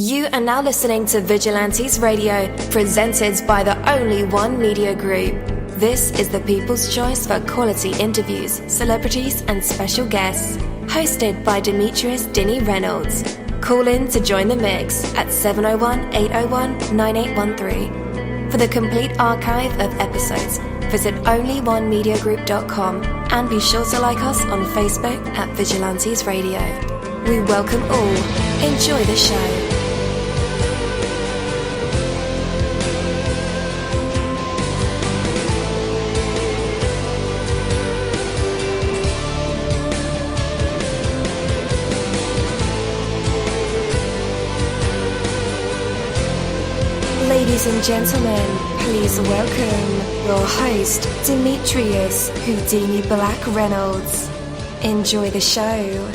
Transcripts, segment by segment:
You are now listening to Vigilantes Radio, presented by the Only One Media Group. This is the people's choice for quality interviews, celebrities and special guests. Hosted by Demetrius Dini Reynolds. Call in to join the mix at 701-801-9813. For the complete archive of episodes, visit onlyonemediagroup.com and be sure to like us on Facebook at Vigilantes Radio. We welcome all. Enjoy the show. Ladies and gentlemen, please welcome your host, Demetrius Houdini Black Reynolds. Enjoy the show.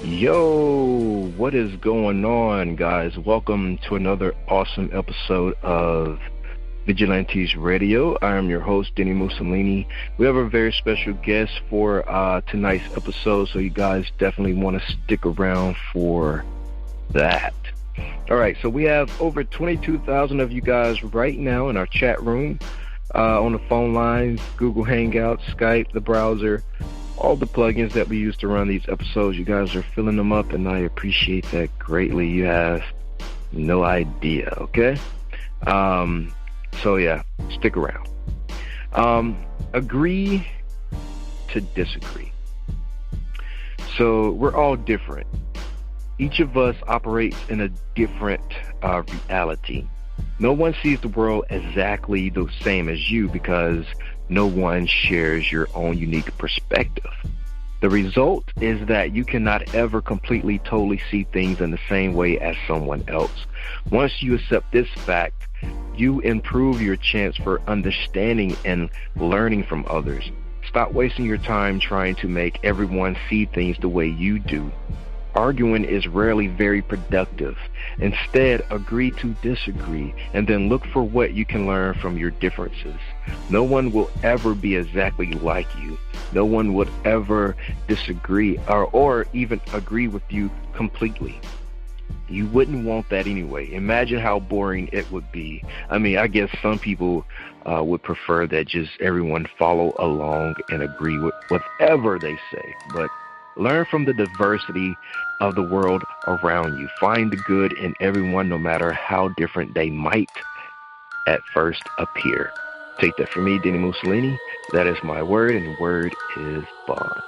Yo, what is going on, guys? Welcome to another awesome episode of Vigilantes Radio. I am your host, dini-mussolini. We have a very special guest for tonight's episode, so you guys definitely want to stick around for that. All right, so we have over 22,000 of you guys right now in our chat room, on the phone lines, Google Hangouts, Skype, the browser, all the plugins that we use to run these episodes. You guys are filling them up, and I appreciate that greatly. You have no idea, okay? So yeah, stick around. Agree to disagree. So we're all different. Each of us operates in a different reality. No one sees the world exactly the same as you because no one shares your own unique perspective. The result is that you cannot ever completely, totally see things in the same way as someone else. Once you accept this fact, you improve your chance for understanding and learning from others. Stop wasting your time trying to make everyone see things the way you do. Arguing is rarely very productive. Instead, agree to disagree and then look for what you can learn from your differences. No one will ever be exactly like you. No one would ever disagree or even agree with you completely. You wouldn't want that anyway. Imagine how boring it would be. I mean, I guess some people would prefer that just everyone follow along and agree with whatever they say, but learn from the diversity of the world around you. Find the good in everyone, no matter how different they might at first appear. Take that from me, dini-mussolini. That is my word, and the word is bond.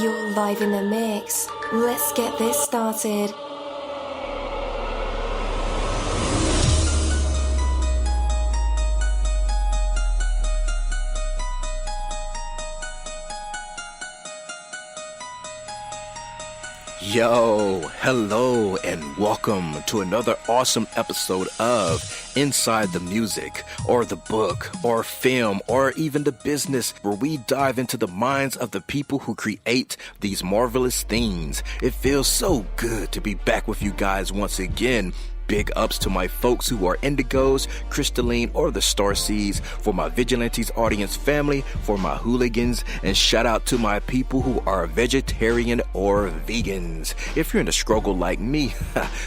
You're live in the mix. Let's get this started. Yo, hello, and welcome to another awesome episode of Inside the Music, or the book, or film, or even the business, where we dive into the minds of the people who create these marvelous things. It feels so good to be back with you guys once again. Big ups to my folks who are indigos, crystalline, or the starseeds, for my Vigilantes audience family, for my hooligans, and shout out to my people who are vegetarian or vegans. If you're in a struggle like me,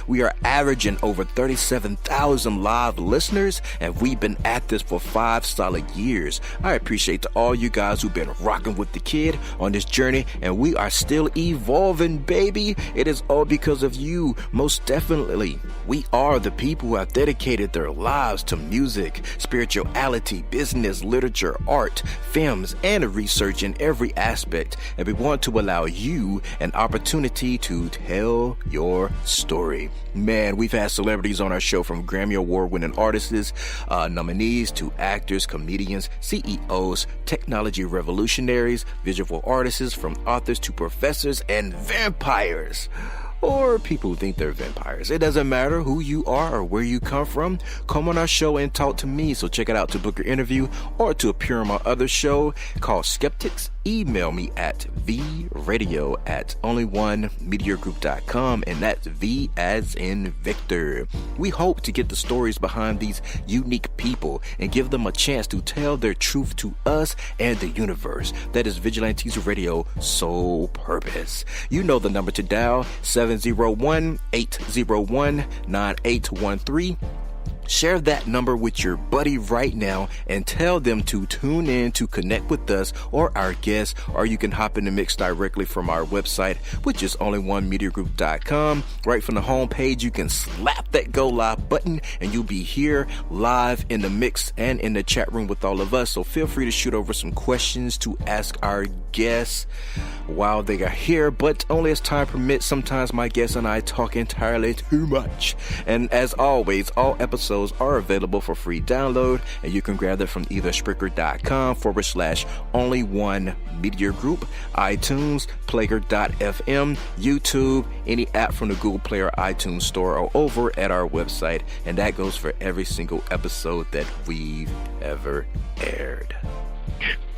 we are averaging over 37,000 live listeners, and we've been at this for 5 solid years. I appreciate to all you guys who've been rocking with the kid on this journey, and we are still evolving, baby. It is all because of you, most definitely. We are the people who have dedicated their lives to music, spirituality, business, literature, art, films, and research in every aspect. And we want to allow you an opportunity to tell your story. Man, we've had celebrities on our show, from Grammy Award-winning artists, nominees, to actors, comedians, CEOs, technology revolutionaries, visual artists, from authors to professors and vampires. or people who think they're vampires. It doesn't matter who you are or where you come from. Come on our show and talk to me. So check it out to book your interview or to appear on my other show called Skeptics. Email me at vradio@onlyonemediagroup.com, and that's V as in Victor. We hope to get the stories behind these unique people and give them a chance to tell their truth to us and the universe. That is Vigilantes Radio sole purpose. You know the number to dial, 701-801-9813. Share that number with your buddy right now and tell them to tune in to connect with us or our guests, or you can hop in the mix directly from our website, which is onlyonemediagroup.com. Right from the homepage, you can slap that go live button and you'll be here live in the mix and in the chat room with all of us. So feel free to shoot over some questions to ask our guests while they are here, but only as time permits. Sometimes my guests and I talk entirely too much. And as always, all episodes are available for free download, and you can grab them from either Spreaker.com/onlyonemediagroup, iTunes, Player.fm, YouTube, any app from the Google Play or iTunes Store, or over at our website. And that goes for every single episode that we've ever aired.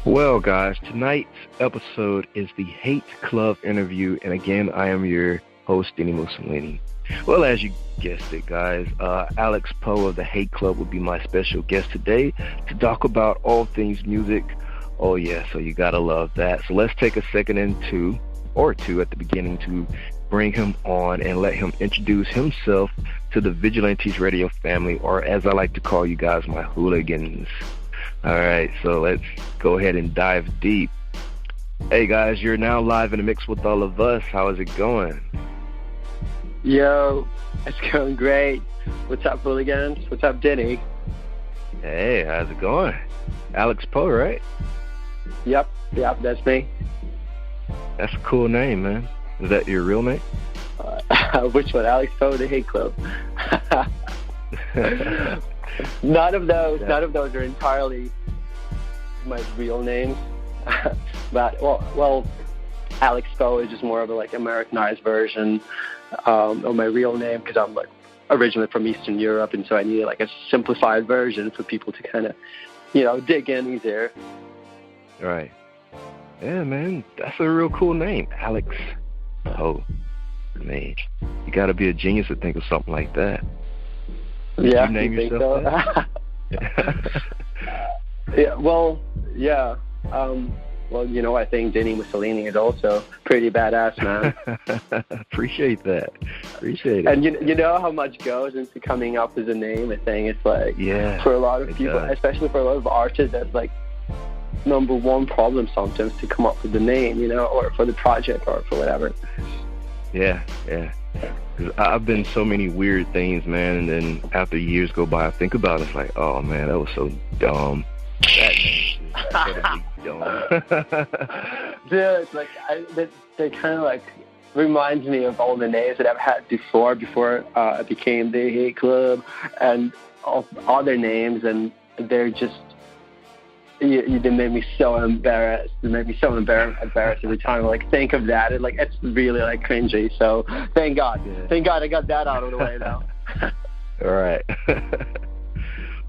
Well, guys, tonight's episode is the Hate Club interview, and again, I am your host, dini-mussolini. Well, as you guessed it, guys, Alex-Poe of the Hate Club will be my special guest today to talk about all things music. Oh, yeah, so you gotta love that. So let's take a second or two at the beginning to bring him on and let him introduce himself to the Vigilantes Radio family, or as I like to call you guys, my hooligans. All right, so let's go ahead and dive deep. Hey, guys, you're now live in the mix with all of us. How is it going? Yo, it's going great. What's up, hooligans? What's up, Diddy? Hey, how's it going? Alex-Poe, right? Yep, that's me. That's a cool name, man. Is that your real name? Which one? Alex-Poe, the Hate Club. None of those are entirely my real names. But well, Alex-Poe is just more of a Americanized version of my real name, because I'm originally from Eastern Europe, and so I needed a simplified version for people to kind of dig in easier. Right. Yeah, man, that's a real cool name, Alex-Poe. Man, you got to be a genius to think of something like that. Yeah, you name yourself so? Yeah. Well, yeah. Well, I think dini-mussolini is also pretty badass, man. Appreciate that. Appreciate it. And you know how much goes into coming up with a name? I think it's for a lot of people, especially for a lot of artists, that's number one problem sometimes to come up with the name, or for the project or for whatever. Yeah. Because I've been so many weird things, man, and then after years go by, I think about it, it's oh man, that was so dumb. That name is incredibly dumb. Dude, they kind of reminds me of all the names that I've had before I became the Hate Club, and all other names, and they're just they made me so embarrassed. They made me so embarrassed every time I think of that. It's really cringy. So thank God I got that out of the way now. All right.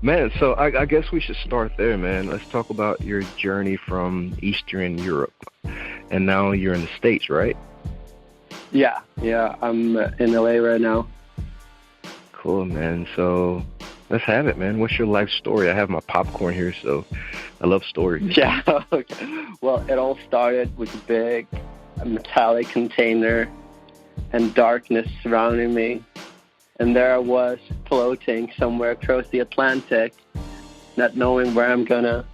Man, so I guess we should start there, man. Let's talk about your journey from Eastern Europe, and now you're in the States, right? Yeah, I'm in LA right now. Cool, man. So let's have it, man. What's your life story? I have my popcorn here, so I love stories. Yeah, okay. Well, it all started with a big metallic container and darkness surrounding me. And there I was, floating somewhere across the Atlantic, not knowing where I'm gonna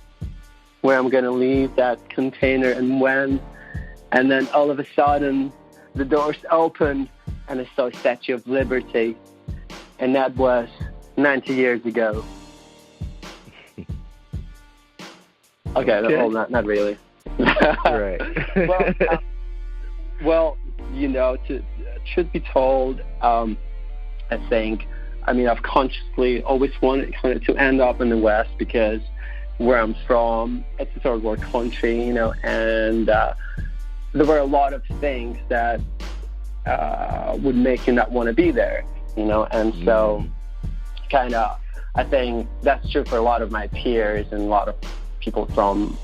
leave that container and when. And then all of a sudden, the doors opened, and I saw a Statue of Liberty. And that was 90 years ago. Okay. Well, not really. Right. Well, truth be told, I think, I've consciously always wanted kind of to end up in the West, because where I'm from, it's a third world country, and there were a lot of things that would make you not want to be there, and so kind of, I think that's true for a lot of my peers and a lot of people from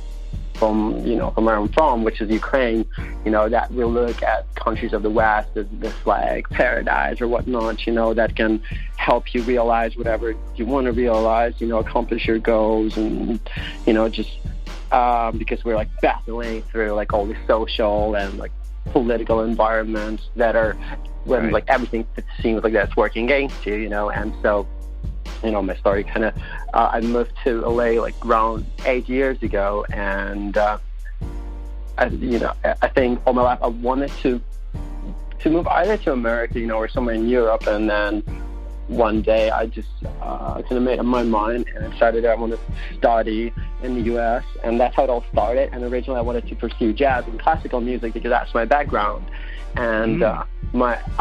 where I'm from, which is Ukraine, that will look at countries of the West as this like paradise or whatnot, that can help you realize whatever you want to realize, accomplish your goals, and, just because we're like battling through like all the social and like political environments that are when like everything seems like that's working against you, and so, my story kind of, I moved to LA like around 8 years ago, and I think all my life I wanted to move either to America, or somewhere in Europe, and then one day I just kind of made up my mind and decided that I wanted to study in the U.S., and that's how it all started. And originally I wanted to pursue jazz and classical music because that's my background. And I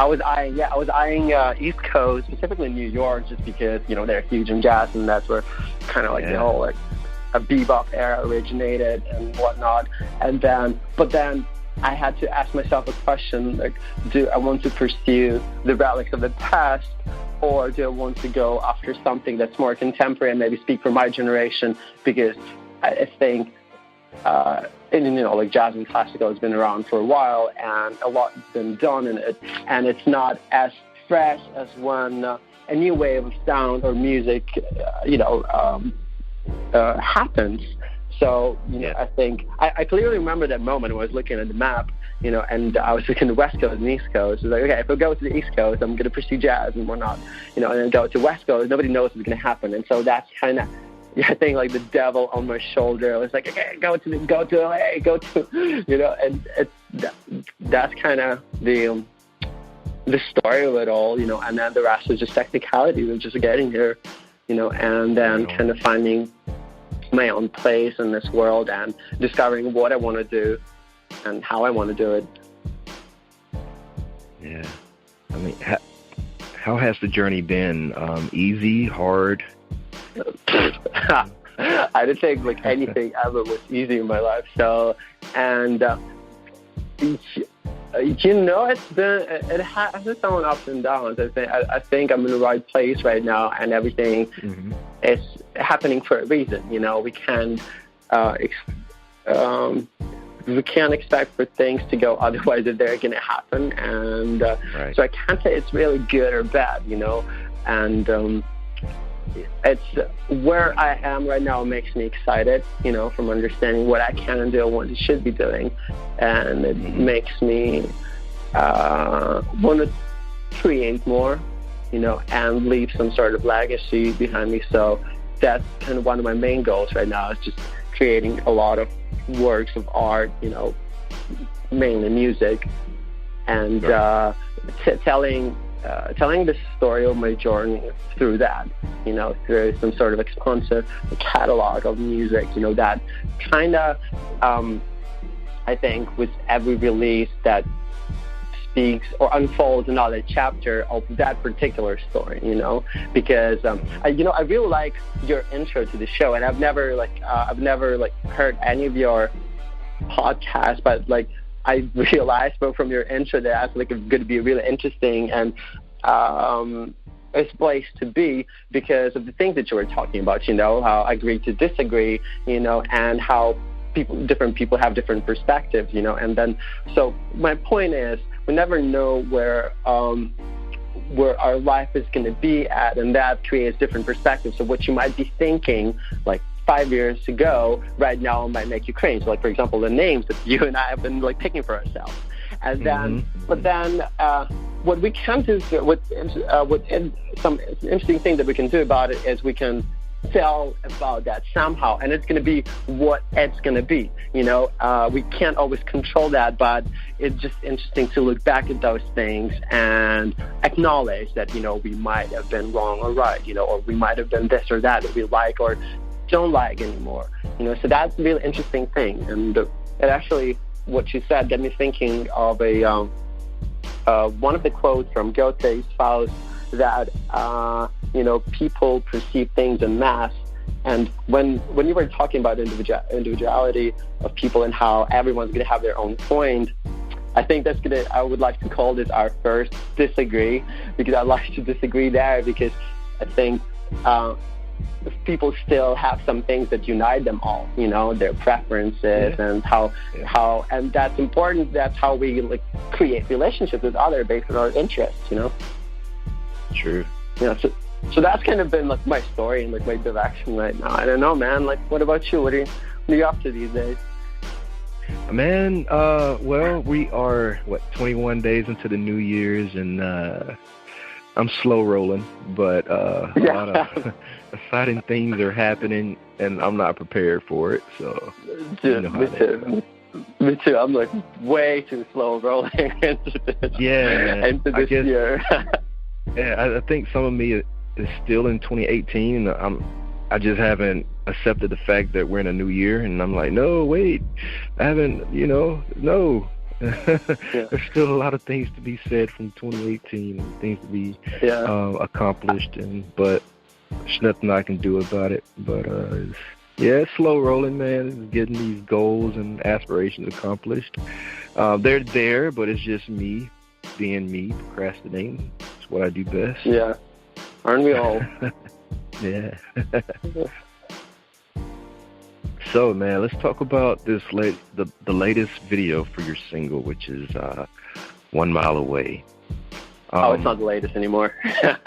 was eyeing East Coast, specifically New York, just because they're huge in jazz, and that's where kind of like the whole like a bebop era originated and whatnot. But then I had to ask myself a question, like, do I want to pursue the relics of the past, or do I want to go after something that's more contemporary and maybe speak for my generation? Because I think like jazz and classical has been around for a while, and a lot has been done in it, and it's not as fresh as when a new wave of sound or music, happens. So, I think I clearly remember that moment when I was looking at the map, and I was looking at the West Coast and East Coast. It was like, okay, if I go to the East Coast, I'm going to pursue jazz and whatnot, and then go to West Coast, nobody knows what's going to happen. And so that's kind of, I think, like the devil on my shoulder. I was like, okay, go to LA, and that's kind of the story of it all, and then the rest is just technicalities of just getting here, and then kind of finding my own place in this world and discovering what I want to do and how I want to do it. Yeah. I mean, how has the journey been? Easy, hard? I didn't think like anything ever was easy in my life. So, and it has its own ups and downs. I think I'm in the right place right now, and everything is happening for a reason. We can't expect for things to go otherwise if they're going to happen, and so I can't say it's really good or bad, and it's where I am right now makes me excited, from understanding what I can do and what I should be doing, and it makes me want to create more, and leave some sort of legacy behind me. So that's kind of one of my main goals right now, is just creating a lot of works of art, mainly music, and telling the story of my journey through that, through some sort of expansive catalog of music, that kind of, I think, with every release that speaks or unfolds another chapter of that particular story, because I really like your intro to the show, and I've never heard any of your podcasts, but like I realized from your intro that that's like going to be really interesting and a place to be because of the things that you were talking about, how agree to disagree, and how different people have different perspectives, and then, so my point is, we never know where our life is going to be at, and that creates different perspectives. So what you might be thinking, like 5 years ago, right now might make you cringe. Like, for example, the names that you and I have been like picking for ourselves. And then, but then what we can do, some interesting thing that we can do about it is we can tell about that somehow, and it's going to be what it's going to be. We can't always control that, but it's just interesting to look back at those things and acknowledge that, we might have been wrong or right, or we might have been this or that we like or don't like anymore. So that's a really interesting thing. And it actually, what you said got me thinking of one of the quotes from Goethe's Faust, that people perceive things en masse. And when you were talking about individuality of people and how everyone's going to have their own point, I think I would like to call this our first disagree, because I'd like to disagree there, because I think people still have some things that unite them all, their preferences, and and that's important. That's how we create relationships with others based on our interests, True. Yeah, so that's kind of been my story and my direction right now. I don't know, man. What about you? What are you up to these days? Man, well, we are 21 days into the New Year's, and I'm slow rolling, but a lot of exciting things are happening, and I'm not prepared for it. So, dude, me too. I'm way too slow rolling into this. Yeah, into this year. Yeah, I think some of me is still in 2018, and I just haven't accepted the fact that we're in a new year, and I'm like, no, wait, I haven't, no. There's still a lot of things to be said from 2018, and things to be accomplished, but there's nothing I can do about it. But it's slow rolling, man. It's getting these goals and aspirations accomplished. They're there, but it's just me being me, procrastinating. It's what I do best. Yeah, aren't we all? Yeah. So, man, let's talk about this the latest video for your single, which is 1 Mile Away. It's not the latest anymore. Hey,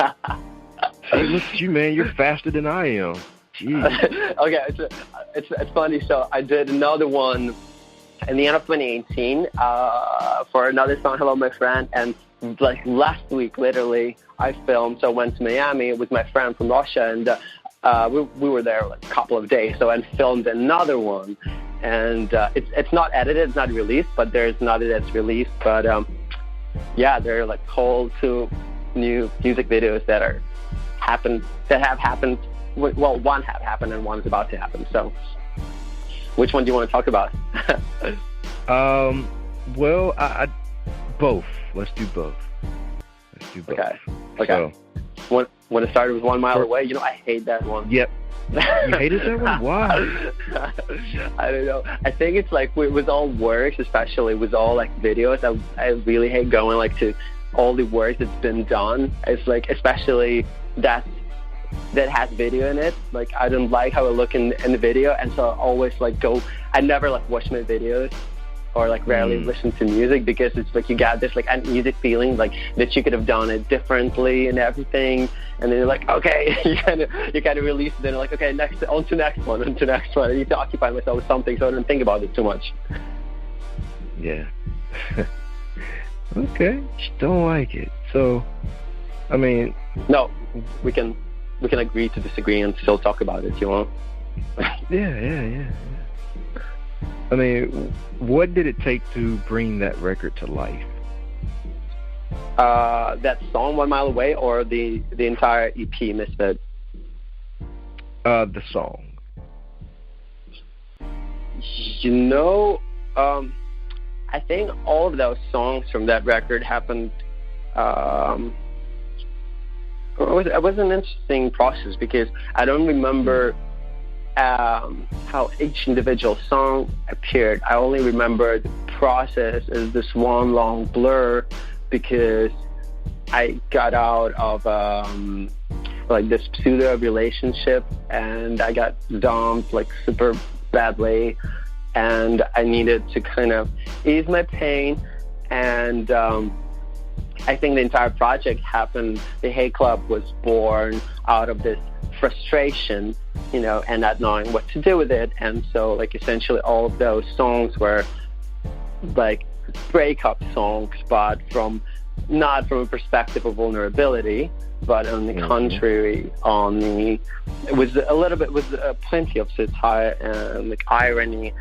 look at you, man. You're faster than I am. Jeez. Okay, it's funny. So I did another one in the end of 2018 for another song, Hello My Friend, and last week, literally, I filmed. So I went to Miami with my friend from Russia, and we were there a couple of days. So I filmed another one, and it's not edited, it's not released, but there's another that's released. But there are whole 2 new music videos that have happened. Well, one have happened and one is about to happen. So, which one do you want to talk about? Well, I both. Let's do both. Okay. So, when it started with 1 Mile Away, I hate that one. Yep. You hated that one? Why? I don't know. I think it's with all works, especially with all videos, I really hate going to all the work that's been done. It's especially that has video in it. I don't like how I look in the video, and so I always I never watch my videos or rarely listen to music, because it's you got this uneasy feeling that you could have done it differently and everything, and then you're okay, you kind of release it, then okay, on to next one. I need to occupy myself with something so I don't think about it too much. Yeah. Okay, just don't like it. So, I mean, no, we can agree to disagree and still talk about it if you want. Yeah. I mean, what did it take to bring that record to life? That song, 1 Mile Away, or the entire EP, Misfit? The song. I think all of those songs from that record happened. It was an interesting process, because I don't remember how each individual song appeared. I only remember the process as this one long blur, because I got out of this pseudo relationship, and I got dumped super badly, and I needed to kind of ease my pain. And I think the entire project happened. The Hate Club was born out of this frustration, and not knowing what to do with it. And so essentially all of those songs were breakup songs, but not from a perspective of vulnerability, but on the contrary, it was a little bit with plenty of satire and irony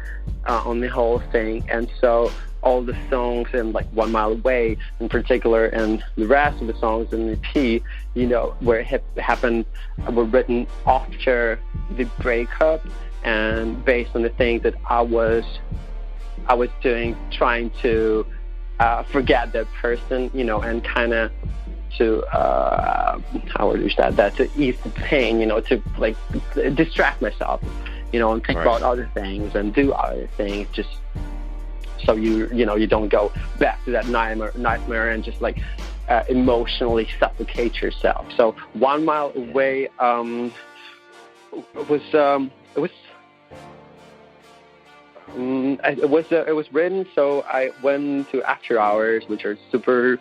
on the whole thing. And so all the songs in 1 Mile Away in particular, and the rest of the songs in the EP, where it happened, were written after the breakup, and based on the things that I was doing, trying to forget that person, and kind of to how would you say that, to ease the pain, to distract myself, and think about other things and do other things, just so you don't go back to that nightmare and just like emotionally suffocate yourself. So 1 Mile Away it was written, so I went to After Hours, which are super.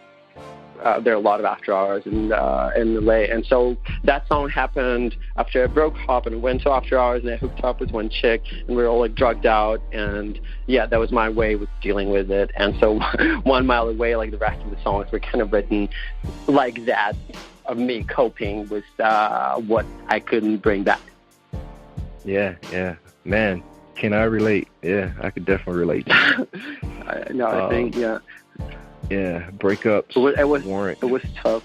There are a lot of after hours in LA, and so that song happened after I broke up, and I went to after hours, and I hooked up with one chick, and we were all like drugged out, and yeah, that was my way with dealing with it. And so 1 Mile Away, like the rest of the songs, were kind of written like that, of me coping with what I couldn't bring back. Yeah, man, can I relate? Yeah, I could definitely relate. I think yeah, breakups. It was tough.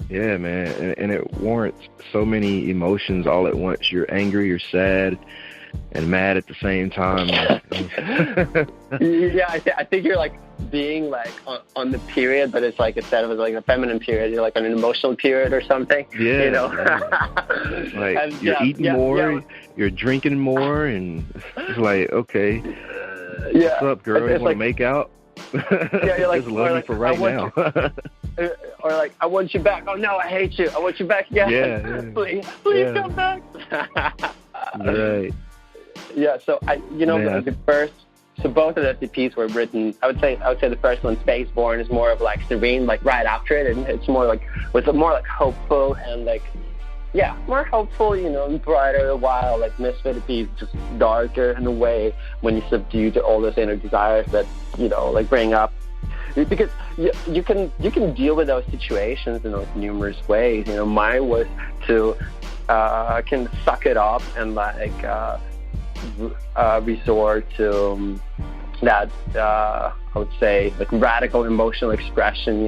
Yeah, man, and it warrants so many emotions all at once. You're angry, you're sad, and mad at the same time. Yeah, I think you're like being like on the period, but it's like instead of like a feminine period, you're like on an emotional period or something. Yeah, you know. Like and, you're eating more, you're drinking more, and it's like, okay, what's up, girl? You want to make out? Yeah, you're like, just love me for right now. Or like, I want you back. Oh no, I hate you. I want you back again. Yeah. Please come back. Right. Yeah. So So both of the EPs were written. I would say the first one, Spaceborne, is more of like serene, like right after it, and it's more like more like hopeful and like. Yeah, more hopeful, and brighter, while like Misfit EP is just darker in a way when you subdue to all those inner desires that, like bring up. Because you can deal with those situations in those numerous ways. Mine was to can suck it up and like resort to that I would say like radical emotional expression,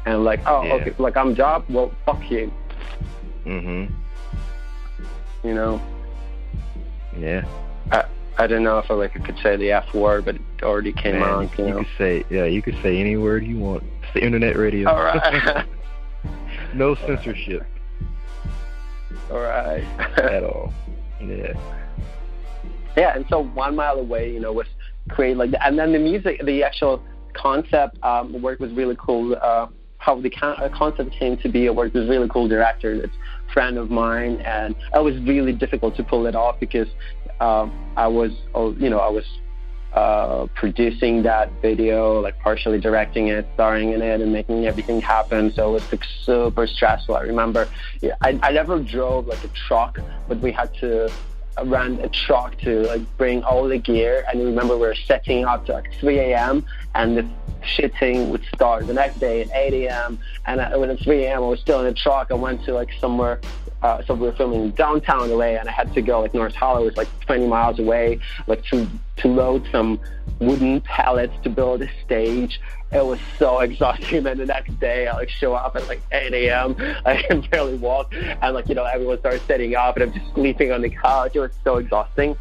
and like okay, like I'm job, well fuck you. Mm-hmm. Yeah. I don't know if I could say the F word, but it already came out. You could say any word you want. It's the internet radio. All right. No censorship. All right. At all. Yeah. Yeah, and so 1 Mile Away, was created like that, and then the music, the actual concept work was really cool. How the concept came to be, I worked with a really cool director, it's a friend of mine, and it was really difficult to pull it off because I was producing that video, like partially directing it, starring in it, and making everything happen. So it was like super stressful. I remember, I never drove like a truck, but we had to rent a truck to like bring all the gear. And I remember we were setting up to like 3 a.m. and the shitting would start the next day at 8 a.m. And when at 3 a.m. I was still in the truck. I went to like somewhere, so we were filming downtown LA, and I had to go like North Hollywood, like 20 miles away, like to load some wooden pallets to build a stage. It was so exhausting. And then the next day I like show up at like 8 a.m. I can barely walk, and like everyone started setting up, and I'm just sleeping on the couch. It was so exhausting.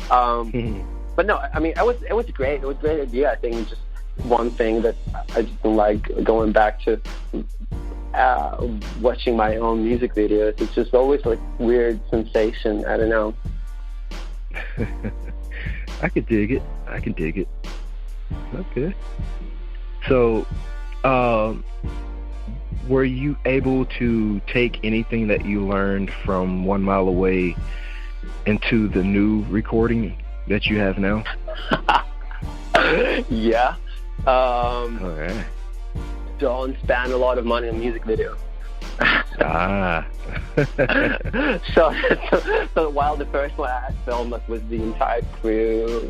But no, I mean, it was great. It was a great idea. I think it's just one thing that I just don't like going back to watching my own music videos. It's just always like weird sensation. I don't know. I can dig it. Okay. So, were you able to take anything that you learned from 1 Mile Away into the new recording that you have now? Yeah. All right. Don't spend a lot of money on music videos. So while the first one I filmed like with the entire crew,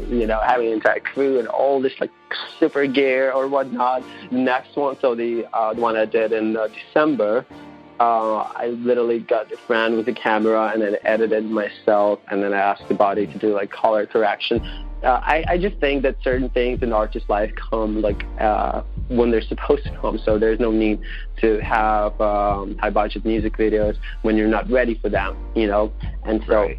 having an entire crew and all this like super gear or whatnot, the next one, so the one I did in December, I literally got a friend with a camera and then edited myself, and then I asked the body to do like color correction. I just think that certain things in artist life come like when they're supposed to come, so there's no need to have high budget music videos when you're not ready for them, and so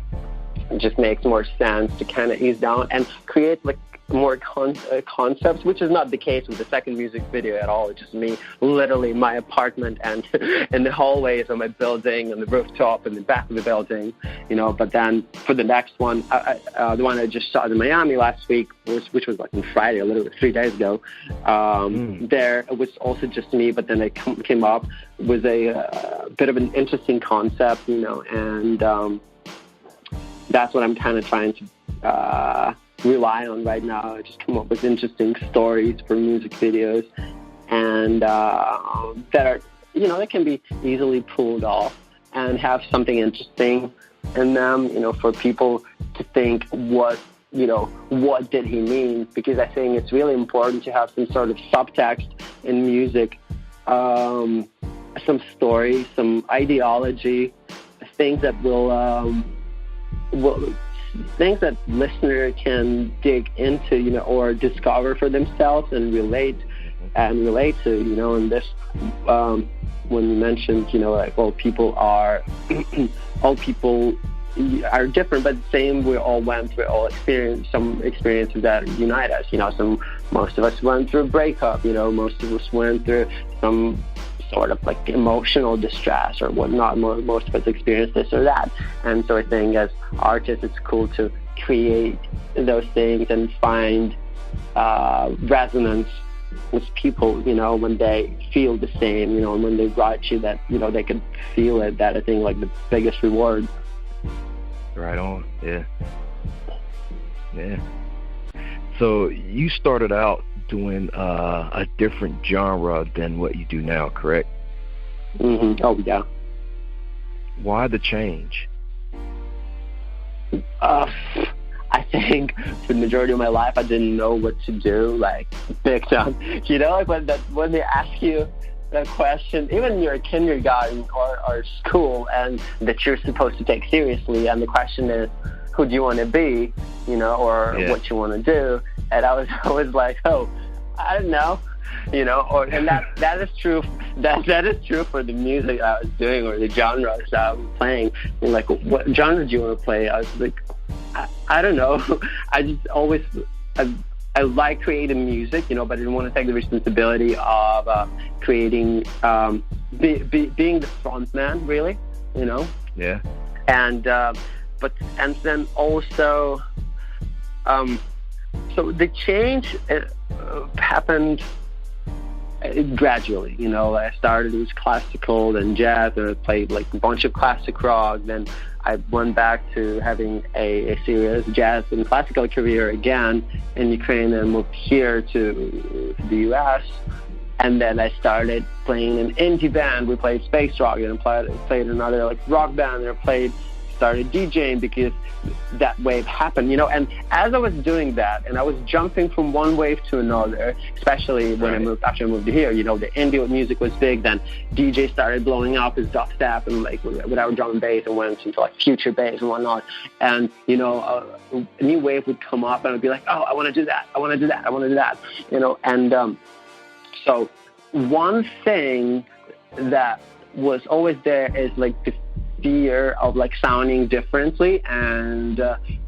it just makes more sense to kind of ease down and create like more concepts, which is not the case with the second music video at all. It's just me, literally my apartment and in the hallways of my building, and the rooftop, and the back of the building, But then for the next one, the one I just shot in Miami last week, which was like on Friday, literally 3 days ago, there it was also just me, but then it came up with a bit of an interesting concept, and that's what I'm kind of trying to rely on right now. I just come up with interesting stories for music videos, and that are, that can be easily pulled off and have something interesting in them, for people to think what did he mean? Because I think it's really important to have some sort of subtext in music, some story, some ideology, things that will things that listener can dig into, or discover for themselves and relate to, and this, when you mentioned, like, well, people are, all people are different, but the same, we all went through, all experienced some experiences that unite us, most of us went through a breakup, most of us went through some sort of like emotional distress or whatnot. Most of us experience this or that. And so I think as artists, it's cool to create those things and find resonance with people, when they feel the same, and when they write you that, they can feel it. That I think like the biggest reward. Right on. Yeah. So you started out doing a different genre than what you do now, correct? Mm-hmm. Oh, yeah. Why the change? I think for the majority of my life, I didn't know what to do, like, big time. Like when they ask you that question, even in your kindergarten or school, and that you're supposed to take seriously, and the question is, who do you want to be, or what you want to do? And I was always like, oh, I don't know, and that is true. That is true for the music I was doing or the genres that I was playing. And like, what genre do you want to play? I was like, I don't know. I just always, I like creating music, but I didn't want to take the responsibility of creating, being the front man, really, Yeah. And then also, so the change happened gradually. I started with classical, then jazz, and I played like a bunch of classic rock. Then I went back to having a serious jazz and classical career again in Ukraine, and moved here to the U.S. And then I started playing in an indie band. We played space rock, and I played another like rock band, and I started DJing because that wave happened, and as I was doing that, and I was jumping from one wave to another, especially when after I moved here, the indie music was big, then DJ started blowing up with dubstep and like without drum and bass, and went into like future bass and whatnot, and a new wave would come up, and I'd be like, oh, I want to do that, and so one thing that was always there is like the fear of like sounding differently and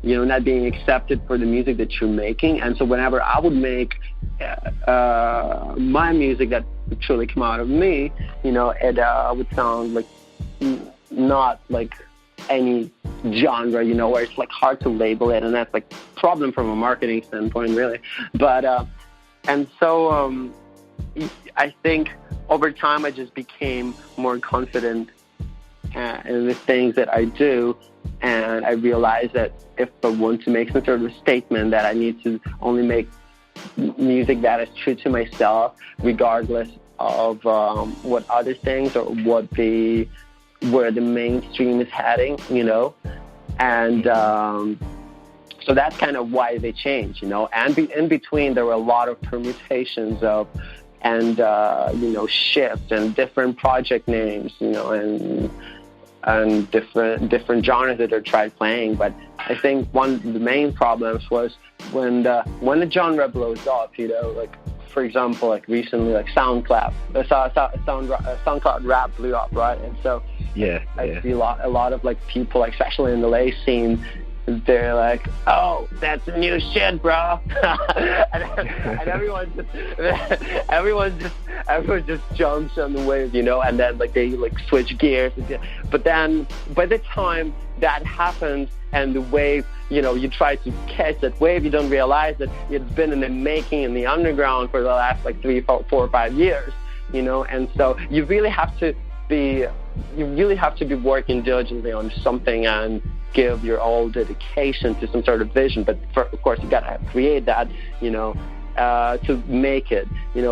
not being accepted for the music that you're making. And so whenever I would make my music that would truly come out of me, it would sound like not like any genre, where it's like hard to label it, and that's like a problem from a marketing standpoint, really. But and so I think over time I just became more confident in the things that I do, and I realized that if I want to make some sort of a statement, that I need to only make music that is true to myself, regardless of what other things or where the mainstream is heading, and so that's kind of why they changed, and in between there were a lot of permutations of and shift and different project names, and different genres that I tried playing. But I think one of the main problems was when the genre blows up, like for example, like recently, like SoundCloud rap blew up, right? And so I see a lot of like people, like, especially in the LA scene, they're like, "Oh, that's new shit, bro," and everyone just jumps on the wave, and then like they like switch gears. But then by the time that happens and the wave, you try to catch that wave, you don't realize that it's been in the making in the underground for the last like 3, 4, or 5 years, and so you really have to be working diligently on something and give your all dedication to some sort of vision. But of course, you gotta create that, to make it,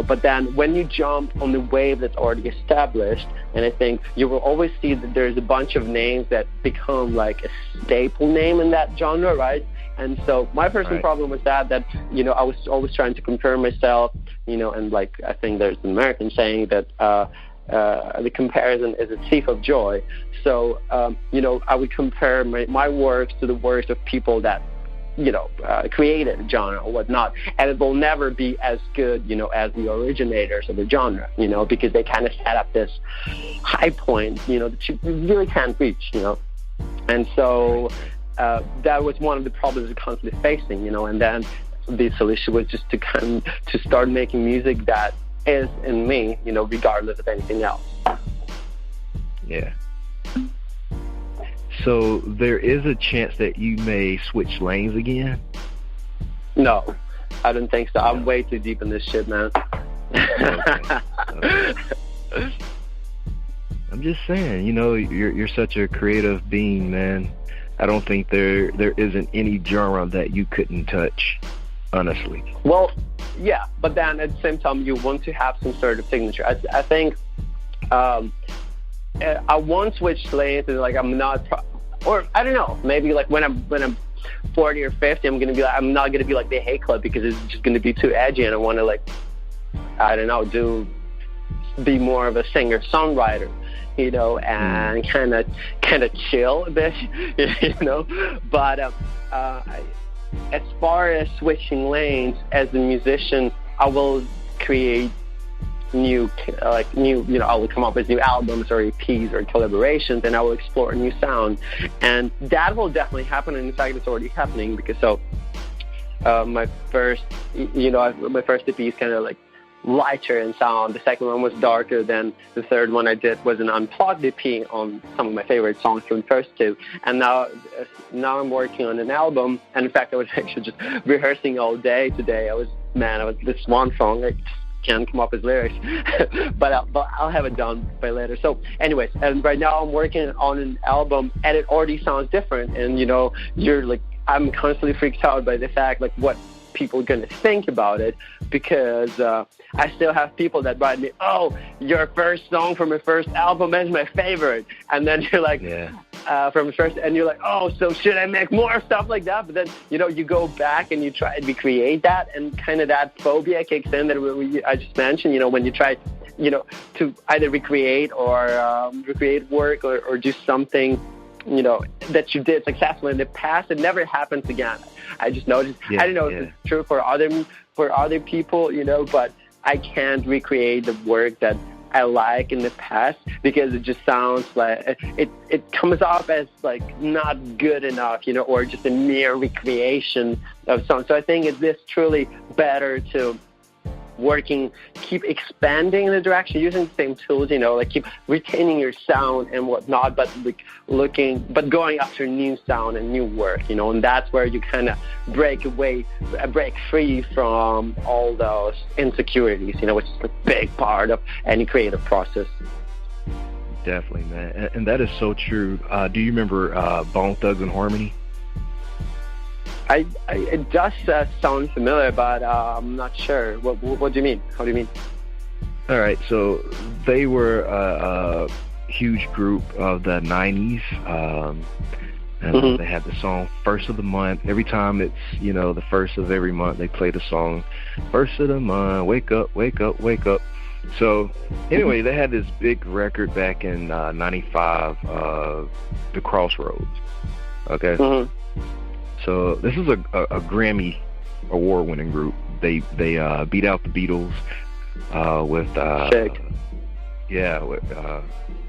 But then when you jump on the wave that's already established, and I think you will always see that there's a bunch of names that become like a staple name in that genre, right? And so my personal problem was that I was always trying to compare myself, and like I think there's an American saying that the comparison is a thief of joy. So, I would compare my works to the works of people that, created a genre or whatnot, and it will never be as good, as the originators of the genre, because they kind of set up this high point, that you really can't reach, And so that was one of the problems we're constantly facing, and then the solution was just to start making music that is in me, regardless of anything else. Yeah. So there is a chance that you may switch lanes again? No, I don't think so. I'm way too deep in this shit, man. Okay. I'm just saying, you're such a creative being, man. I don't think there isn't any genre that you couldn't touch, honestly. Well, yeah, but then at the same time, you want to have some sort of signature. I think I won't switch lanes, and like I'm not, or I don't know, maybe like when I'm 40 or 50, I'm not gonna be like the Hey Club, because it's just gonna be too edgy, and I want to like, I don't know, be more of a singer-songwriter, and kind of chill a bit, But as far as switching lanes, as a musician, I will create new, I will come up with new albums or EPs or collaborations, and I will explore a new sound, and that will definitely happen. And in fact, it's already happening, because my first EP is kind of like lighter in sound. The second one was darker. Then the third one I did was an Unplugged EP on some of my favorite songs from the first two. And now I'm working on an album. And in fact, I was actually just rehearsing all day today. I was this one song, I just can't come up with lyrics, but I'll have it done by later. So anyways, and right now I'm working on an album, and it already sounds different. And you're like, I'm constantly freaked out by the fact like what people are gonna think about it, because I still have people that write me, "Oh, your first song from your first album is my favorite," and then you're like, from the first, and you're like, "Oh, so should I make more stuff like that?" But then you go back and you try to recreate that, and kind of that phobia kicks in that I just mentioned. When you try, to either recreate or recreate work or do something, that you did successfully in the past, it never happens again. I just noticed. I don't know if it's true for other people, but I can't recreate the work that I like in the past, because it just sounds like it comes off as like not good enough, or just a mere recreation of something. So I think it's truly better to keep expanding in the direction, using the same tools, like keep retaining your sound and whatnot, but but going after new sound and new work, and that's where you kind of break free from all those insecurities, which is a big part of any creative process. Definitely, man, and that is so true. Do you remember Bone Thugs and Harmony? It does sound familiar, but I'm not sure. What do you mean? How do you mean? All right, so they were a huge group of the 90s, and they had the song First of the Month. Every time it's, the first of every month, they play the song First of the Month, wake up, wake up, wake up. So anyway, they had this big record back in 95, The Crossroads, okay? Mm-hmm. So this is a Grammy award-winning group. They beat out the Beatles with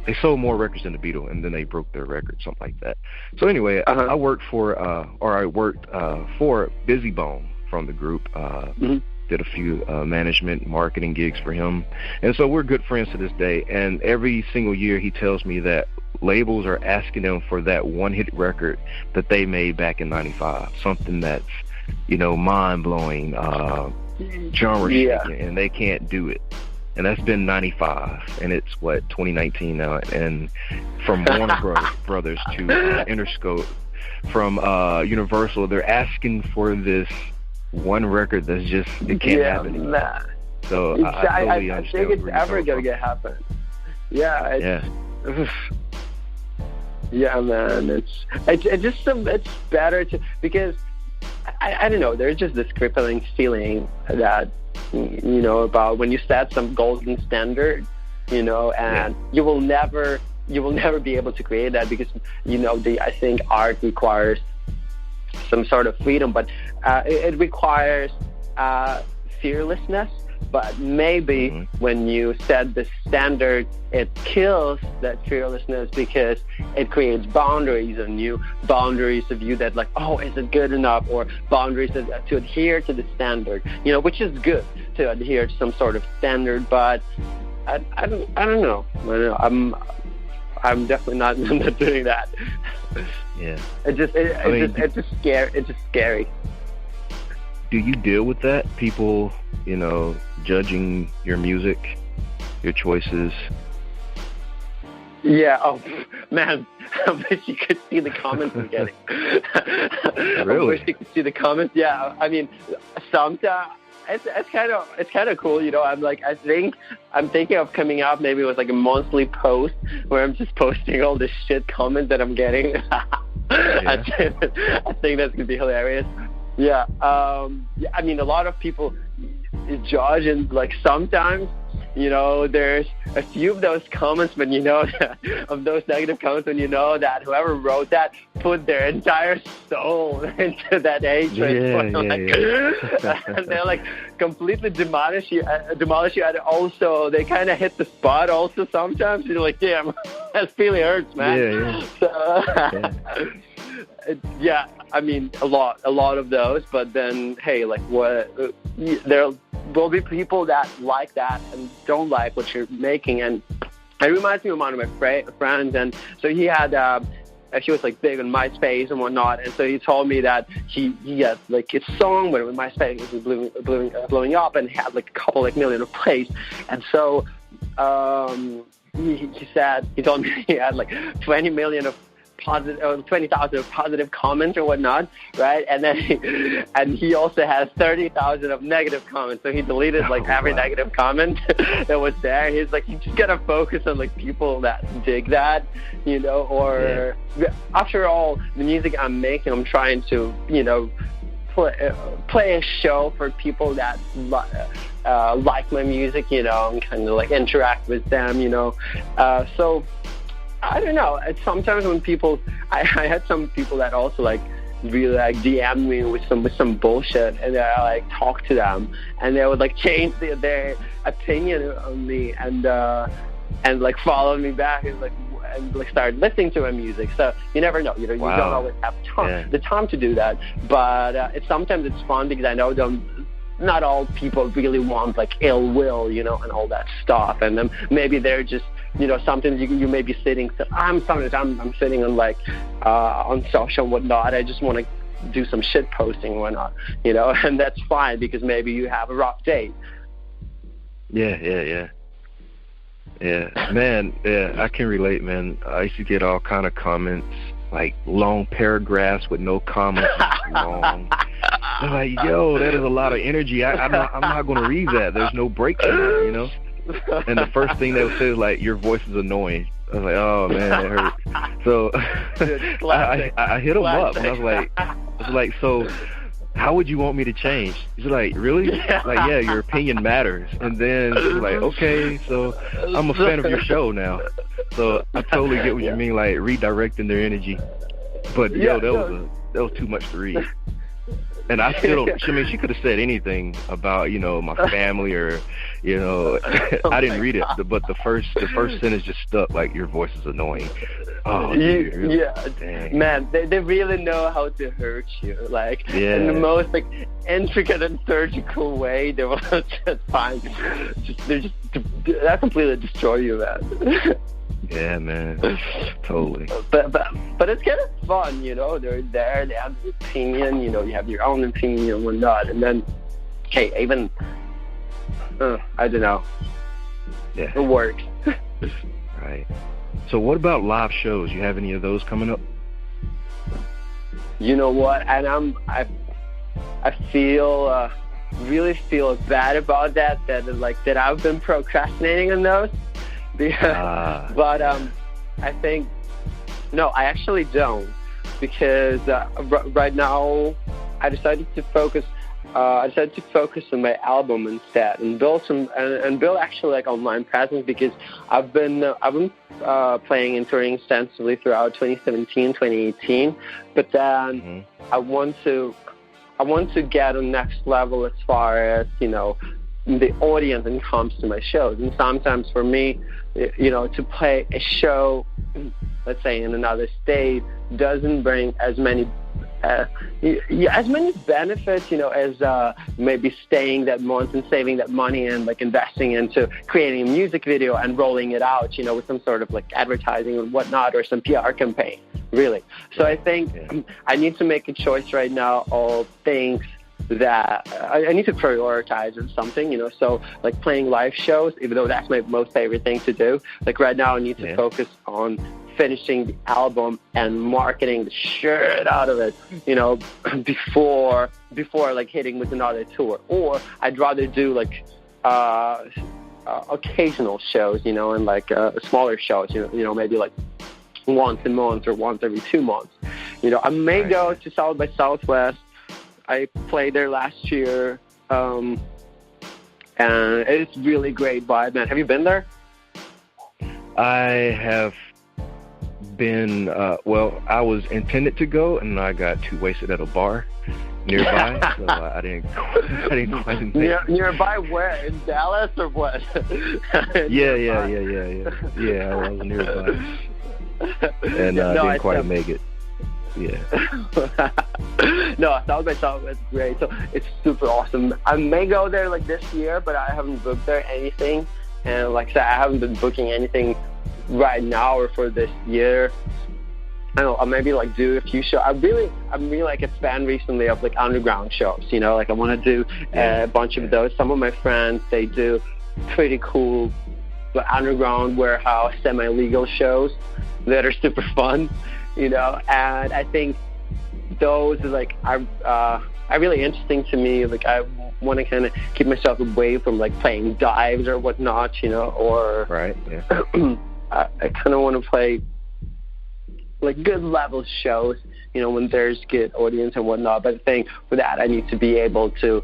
They sold more records than the Beatles, and then they broke their record, something like that. So anyway, I worked for Busy Bone from the group. Did a few management, marketing gigs for him, and so we're good friends to this day. And every single year, he tells me that labels are asking them for that one-hit record that they made back in '95, something that's, mind-blowing, genre-shaking, and they can't do it. And that's been '95, and it's 2019 now. And from Warner Brothers to Interscope, from Universal, they're asking for this one record that's just, it can't happen. Nah. So I think it's ever gonna get happen. Yeah, man. It's better to, because I don't know. There's just this crippling feeling that, about when you set some golden standard, and you will never be able to create that, because I think art requires some sort of freedom, but it requires fearlessness. But maybe when you set the standard, it kills that fearlessness, because it creates boundaries on you, boundaries of you that, like, oh, is it good enough, or boundaries to adhere to the standard, which is good to adhere to some sort of standard. But I don't know. I'm definitely not doing that. Yeah. It's just scary. Do you deal with that? People, judging your music, your choices? Yeah. Oh, man. I wish you could see the comments I'm getting. Really? I wish you could see the comments. Yeah. I mean, sometimes it's kind of cool. I'm thinking of coming out maybe with like a monthly post where I'm just posting all the shit comments that I'm getting. I think that's gonna be hilarious. Yeah. I mean, a lot of people judge, and like sometimes, there's a few of those comments when of those negative comments when that whoever wrote that put their entire soul into that hatred. And they're like completely demolish you, and also they kind of hit the spot. Also, sometimes you're like, damn, that really hurts, man. Yeah. I mean, a lot of those, but then, hey, like, what? There will be people that like that and don't like what you're making, and it reminds me of one of my friends, and so he had, he was like big on MySpace and whatnot, and so he told me that he had like his song when MySpace was blowing up, and had like a couple like million of plays, and so he told me he had like 20 million of 20,000 of positive comments or whatnot, right? And then he also has 30,000 of negative comments. So he deleted like every negative comment that was there. He's like, you just gotta focus on like people that dig that, or after all, the music I'm making, I'm trying to, play a show for people that like my music, and kind of like interact with them, so I don't know. Sometimes when people, I had some people that also like really like DM me with some bullshit, and I like talk to them, and they would like change their opinion on me, and like follow me back, and like start listening to my music. So you never know. You don't always have the time to do that. But sometimes it's fun, because I know not all people really want like ill will, and all that stuff, and then maybe they're just, sometimes you may be sitting. So I'm sitting on like on social and whatnot. I just want to do some shit posting and whatnot, and that's fine, because maybe you have a rough day. Yeah, man. Yeah, I can relate, man. I used to get all kind of comments, like long paragraphs with no comments. Long. I'm like, yo, that is a lot of energy. I'm not going to read that. There's no breaks in it, And the first thing they would say is like, your voice is annoying. I was like, oh man, that hurt. So I hit him up, and I was like, so how would you want me to change? He's like, really? Like, yeah, your opinion matters. And then he's like, okay, so I'm a fan of your show now. So I totally get what you mean, like redirecting their energy. But that was too much to read. And I still don't. I mean, she could have said anything about, my family or, I didn't read it, but the first sentence just stuck. Like, your voice is annoying. Oh, dude, yeah, dang. Man, they really know how to hurt you. Like, in the most intricate and surgical way. They will just find, that completely destroy you, man. Yeah, man, totally. But it's kind of fun, They're there, they have the opinion, you have your own opinion and whatnot, and then, even, I don't know. Yeah, it works. Right. So, what about live shows? You have any of those coming up? You know what? And I really feel bad about that I've been procrastinating on those. But I think no, I actually don't, because right now I decided to focus on my album instead, and build actually online presence, because I've been playing and touring extensively throughout 2017, 2018, but then I want to get on next level as far as the audience that comes to my shows. And sometimes for me, to play a show, let's say in another state, doesn't bring as many benefits, as maybe staying that month and saving that money and investing into creating a music video and rolling it out, with some sort of advertising and whatnot, or some PR campaign, really. So I think I need to make a choice right now of things that I need to prioritize or something, so playing live shows, even though that's my most favorite thing to do, right now I need to focus on finishing the album and marketing the shit out of it, before hitting with another tour. Or I'd rather do occasional shows, and smaller shows, maybe once a month or once every 2 months. I may go to South by Southwest. I played there last year, and it's really great vibe, man. Have you been there? I have been, I was intended to go, and I got too wasted at a bar nearby, so I didn't quite make it. Nearby where? In Dallas or what? Yeah, I was nearby. And didn't quite make it. Yeah. No, South by Southwest is great. So it's super awesome. I may go there this year, but I haven't booked there anything. And like I said, I haven't been booking anything right now or for this year. I don't know, I'll maybe do a few shows. I'm really a fan recently of underground shows. I want to do a bunch of those. Some of my friends, they do pretty cool underground warehouse semi-legal shows that are super fun. And I think those are really interesting to me. I want to kind of keep myself away from playing dives or whatnot, or right. Yeah. I kind of want to play good level shows, when there's good audience and whatnot. But I think for that I need to be able to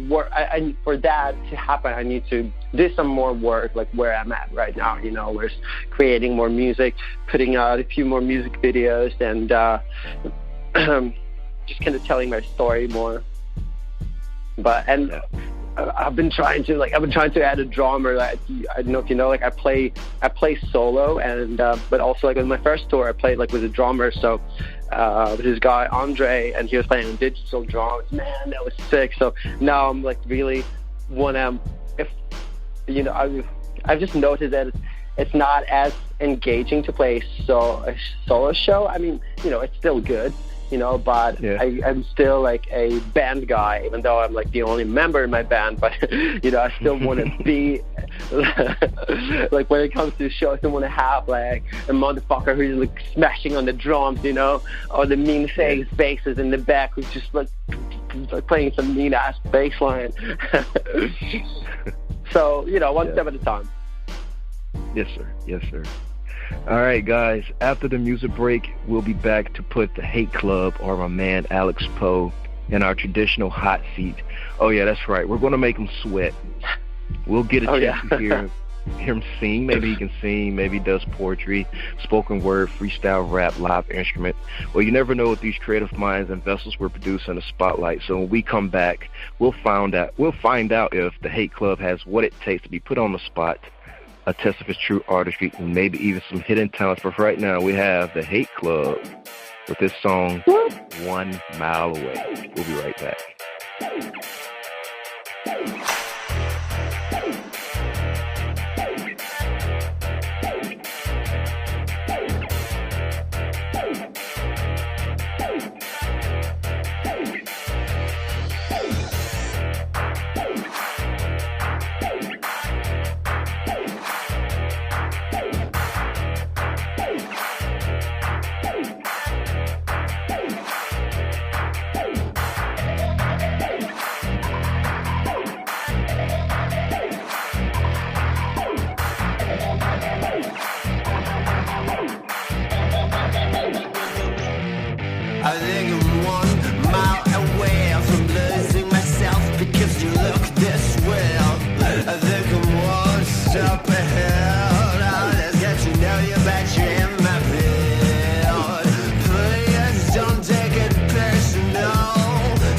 work. For that to happen, I need to do some more work, where I'm at right now. Where's creating more music, putting out a few more music videos, and just kind of telling my story more. I've been trying to add a drummer. I don't know if you know, I play solo, and but also on my first tour I played with a drummer. So with this guy Andre, and he was playing digital drums. Man, that was sick. So now I'm really wanna, if I've just noticed that it's not as engaging to play a solo show. I mean, it's still good. But I'm still a band guy, even though I'm the only member in my band. But I still want to be when it comes to shows, I want to have a motherfucker who's smashing on the drums, or the mean face basses in the back who's just playing some mean ass bass line. So one step at a time. Yes, sir. All right, guys, after the music break, we'll be back to put the Hate Club, or my man Alex-Poe, in our traditional hot seat. Oh, yeah, that's right. We're going to make him sweat. We'll get a chance to hear hear him sing. Maybe he can sing. Maybe he does poetry, spoken word, freestyle, rap, live instrument. Well, you never know with these creative minds and vessels we're producing the spotlight. So when we come back, we'll find out if the Hate Club has what it takes to be put on the spot, a test of his true artistry, and maybe even some hidden talents. But for right now, we have the Hate Club with this song, 1 Mile Away. We'll be right back. I think I'm 1 mile away from losing myself because you look this well. I think I'm one step ahead. I'll just get to know you, but you're in my field. Please don't take it personal.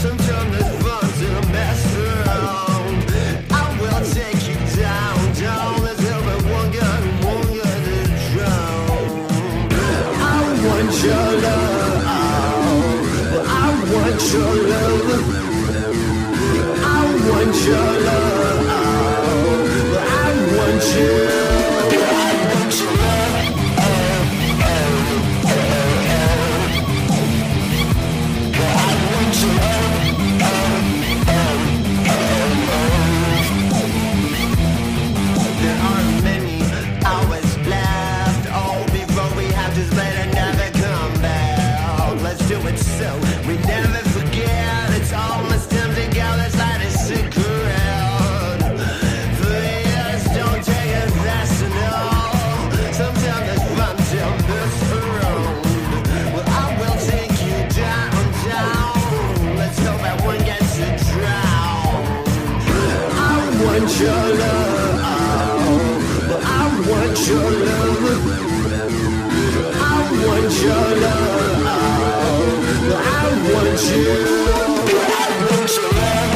Sometimes it's fun to mess around. I will take you down. Let's help it one gun to drown. I want your love. I want your love. I want your love. I want you. I want your love. I want your love. There are many hours left. Oh, before we have to split and never come back. Let's do it so we never forget. It's almost time to go. Let's light a cigarette. Please don't take it personal. Sometimes it's fun to mess around. Well, I will take you down. Let's hope I won't get to drown. I want your love. I want your love. I want your love. I want you. I want your love.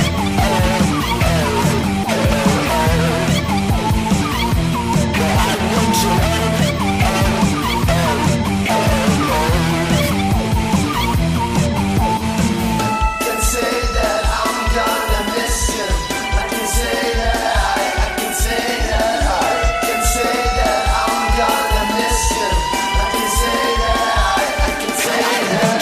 I want your love. Can say that I'm gonna miss you. I can say that I can say that I can say that I'm gonna miss you. I can say that I can say that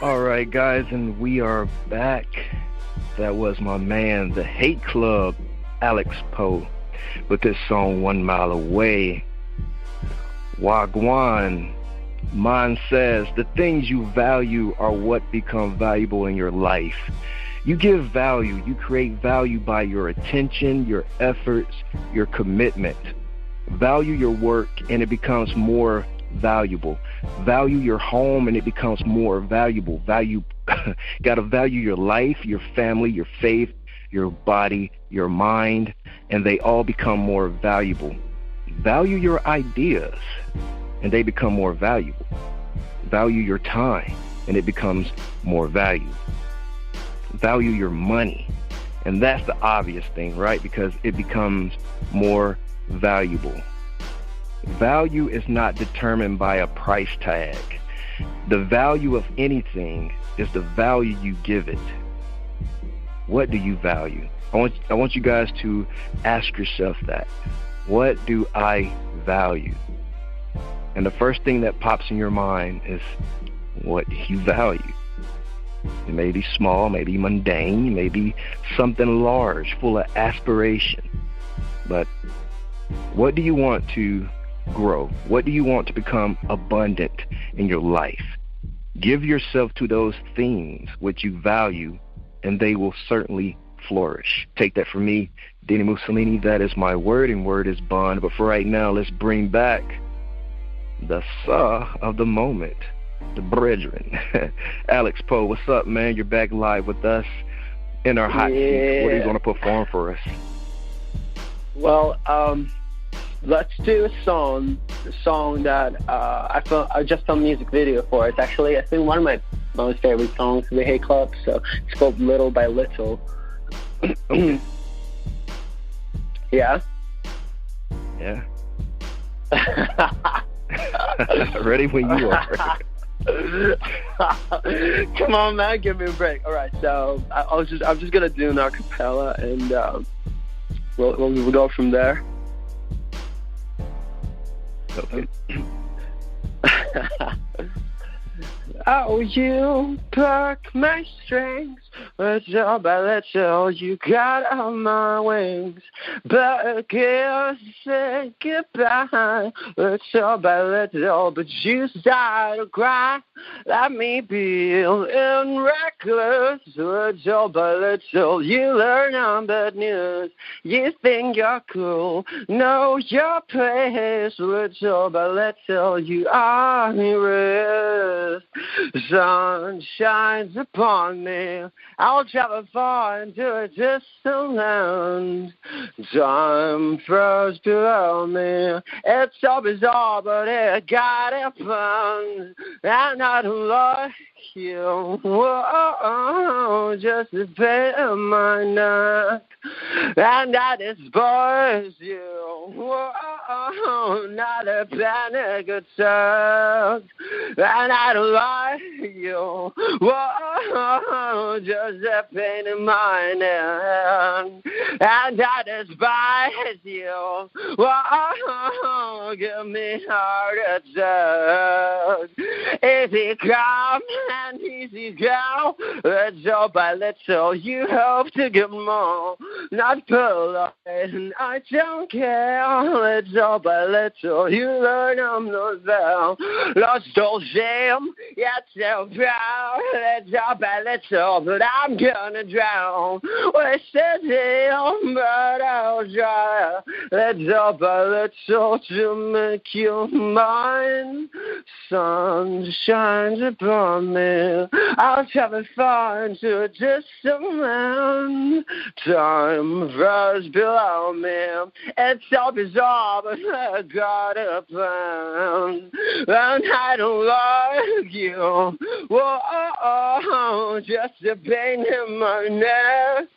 All right, guys, and we are back. That was my man, the Hate Club, Alex-Poe, with this song 1 Mile Away. Wagwan. Man says, the things you value are what become valuable in your life. You give value, you create value by your attention, your efforts, your commitment. Value your work and it becomes more valuable. Value your home and it becomes more valuable. Gotta value your life, your family, your faith, your body, your mind, and they all become more valuable. Value your ideas and they become more valuable. Value your time and it becomes more valuable. Value your money, and that's the obvious thing, right? Because it becomes more valuable. Value is not determined by a price tag. The value of anything is the value you give it. What do you value? I want you guys to ask yourself that. What do I value? And the first thing that pops in your mind is what you value. It may be small, maybe mundane, maybe something large, full of aspiration. But what do you want to grow? What do you want to become abundant in your life? Give yourself to those things which you value, and they will certainly flourish. Take that from me, Dini-Mussolini. That is my word, and word is bond. But for right now, let's bring back the saw of the moment, the brethren. Alex-Poe, what's up, man? You're back live with us in our hot seat. What are you going to perform for us? Well, let's do a song that I just filmed a music video for. It's actually, I think, one of my most favorite songs for the Hey Club. So it's called Little by Little. Okay. Yeah? Yeah. Ready when you are. Come on, man, give me a break. All right, so I'm just gonna do an acapella, and we'll go from there. Okay. Oh, you pluck my strings, little by little, you got on my wings. But I can't say goodbye, little by little, but you start to cry. Let me be reckless, little by little, you learn on bad news. You think you're cool, know your place, little by little, you are erased. Sun shines upon me, I'll travel far into a distant land. Time froze below me, it's so bizarre, but it got it planned. And I don't like you, whoa, just a pain in my neck. And I despise you, whoa, not a panic attack. And I don't like you, whoa, just a pain in my neck. And I despise you, whoa, give me heart attack. Easy come and easy go, little by little, you hope to get more. Not polite, and I don't care. Little by little, you learn I'm not there. Lost all shame, yet so proud. Little by little, but I'm gonna drown. Wasted him, but I'll try. Little by little to make you mine. Sun shines upon me, I'll travel far into a distant land. Time froze below me, it's so bizarre, but I got a plan. And I don't like you, whoa, just a pain in my neck.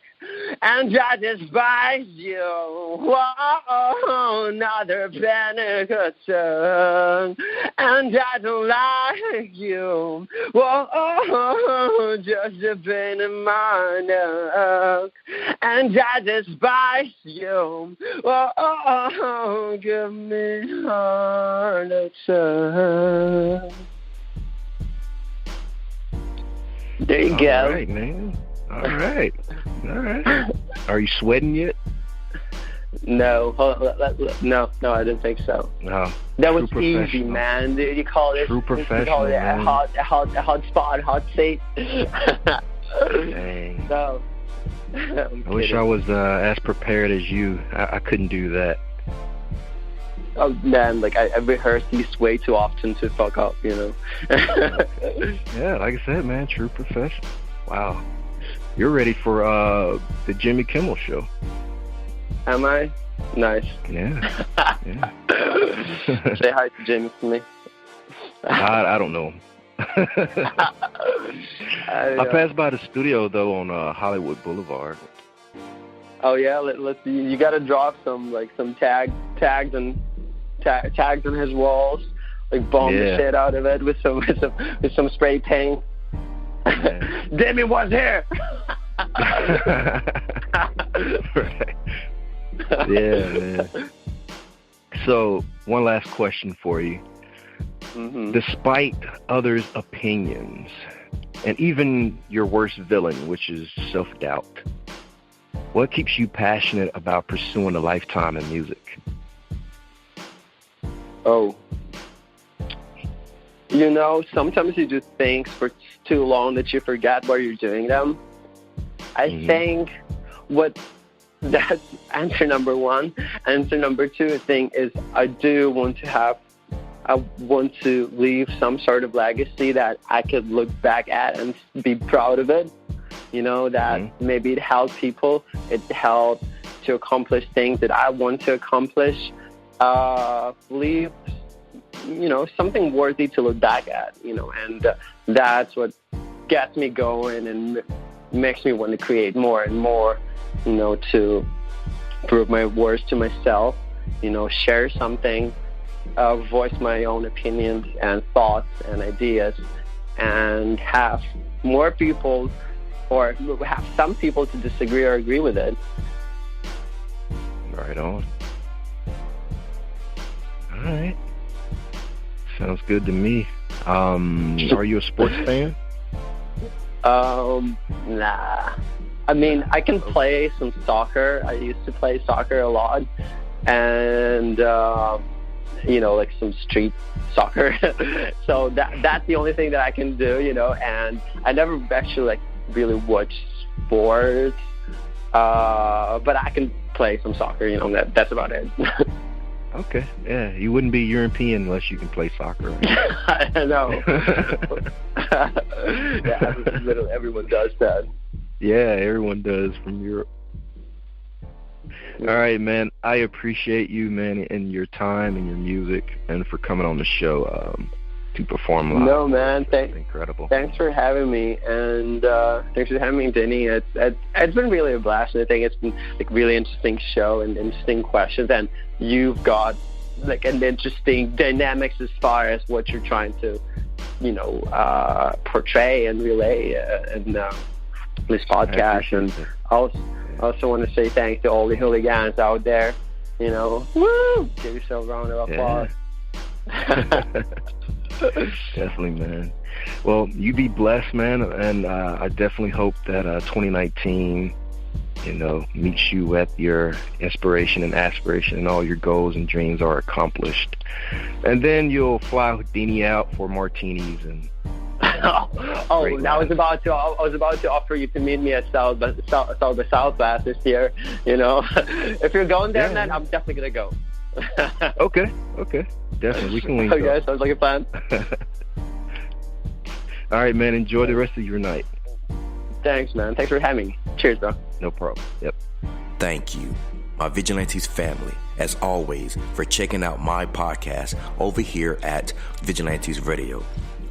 And I despise you, whoa, another panic attack. And I don't like you, whoa, just a pain in my neck. And I despise you, whoa, give me heart attack. There you go. All right, man. All right. Are you sweating yet? No, no, I didn't think so. No. That was easy, man. You call it True professional. You call it a hot spot, hot seat. Dang. No. I wish I was as prepared as you. I couldn't do that. Oh man, like I rehearse these way too often to fuck up, you know. Yeah, like I said, man, true professional. Wow. You're ready for the Jimmy Kimmel show. Am I? Nice. Yeah. Say hi to Jimmy for me. I don't know him. I passed by the studio though on Hollywood Boulevard. Oh yeah, let's. You gotta draw some tags on his walls, like bomb the shit out of it with some spray paint. Yeah. Demi was here. Right. Yeah, man. So one last question for you. despite others' opinions, and even your worst villain, which is self-doubt. What keeps you passionate about pursuing a lifetime in music? Oh, sometimes you do things for too long that you forget why you're doing them. I think that's answer number one. Answer number two, I think, is I want to leave some sort of legacy that I could look back at and be proud of it. That maybe it helped people. It helped to accomplish things that I want to accomplish. Leave, something worthy to look back at, and that's what gets me going and makes me want to create more and more, to prove my worth to myself, share something, voice my own opinions and thoughts and ideas, and have more people or have some people to disagree or agree with it. Right on. All right. Sounds good to me. Are you a sports fan? Nah. I mean, I can play some soccer. I used to play soccer a lot. And, like some street soccer. So that's the only thing that I can do, and I never actually really watch sports. But I can play some soccer, that's about it. Okay, yeah, you wouldn't be European unless you can play soccer. Right? I know. Yeah, literally everyone does that. Yeah, everyone does from Europe. All right, man. I appreciate you, man, and your time and your music, and for coming on the show to perform live. No, man. Incredible. Thanks for having me, and thanks for having me, Dini. It's been really a blast. I think it's been really interesting show and interesting questions, and you've got an interesting dynamics as far as what you're trying to, portray and relay in this podcast. And I also want to say thanks to all the hooligans out there. Woo! Give yourself a round of applause. Yeah. Definitely, man. Well, you be blessed, man, and I definitely hope that 2019, meets you at your inspiration and aspiration, and all your goals and dreams are accomplished. And then you'll fly Dini out for martinis and. I was about to offer you to meet me at South by Southwest this year. If you're going there, man, I'm definitely gonna go. Okay, definitely we can link up. Okay, sounds like a plan. All right, man. Enjoy the rest of your night. Thanks, man. Thanks for having me. Cheers, bro. No problem. Yep. Thank you, my Vigilantes family, as always, for checking out my podcast over here at Vigilantes Radio.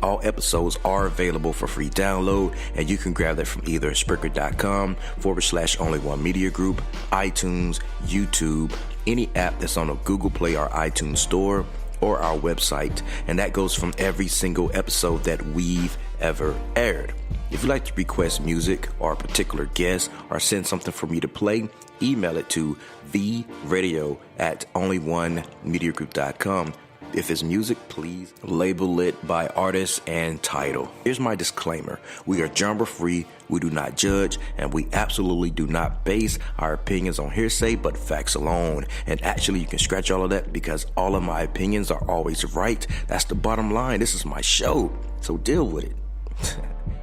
All episodes are available for free download, and you can grab that from either Spreaker.com/only1media group, iTunes, YouTube, any app that's on a Google Play or iTunes store, or our website, and that goes from every single episode that we've ever aired. If you'd like to request music or a particular guest or send something for me to play, email it to theradio@only1mediagroup.com. If it's music, please label it by artist and title. Here's my disclaimer. We are genre-free, we do not judge, and we absolutely do not base our opinions on hearsay, but facts alone. And actually, you can scratch all of that because all of my opinions are always right. That's the bottom line. This is my show, so deal with it.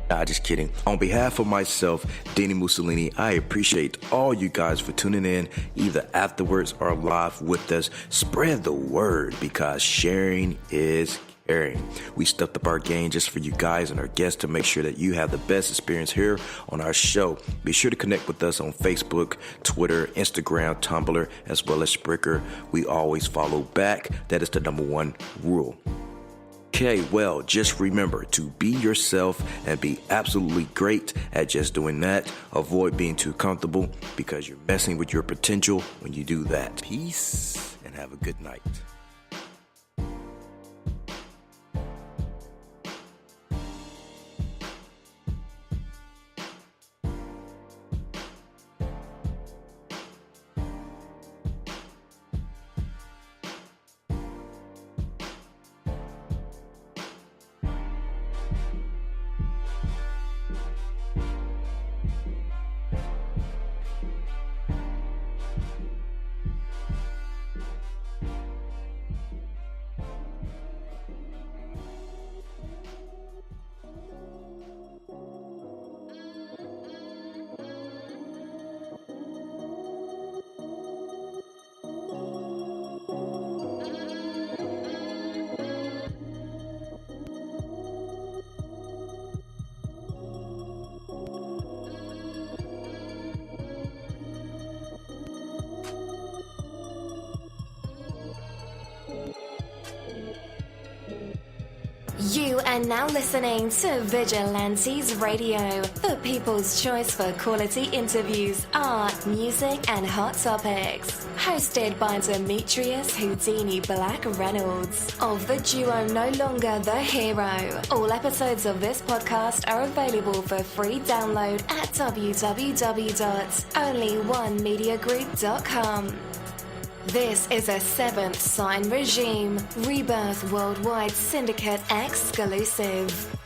Nah, just kidding. On behalf of myself, Dini-Mussolini, I appreciate all you guys for tuning in, either afterwards or live with us. Spread the word, because sharing is caring. We stepped up our game just for you guys and our guests to make sure that you have the best experience here on our show. Be sure to connect with us on Facebook, Twitter, Instagram, Tumblr, as well as Spreaker. We always follow back. That is the number one rule. Okay, well, just remember to be yourself and be absolutely great at just doing that. Avoid being too comfortable, because you're messing with your potential when you do that. Peace, and have a good night. And now listening to Vigilantes Radio, the people's choice for quality interviews, art, music, and hot topics. Hosted by Demetrius Houdini Black Reynolds of the duo No Longer the Hero. All episodes of this podcast are available for free download at www.onlyonemediagroup.com. This is a Seventh Sign Regime Rebirth Worldwide Syndicate exclusive.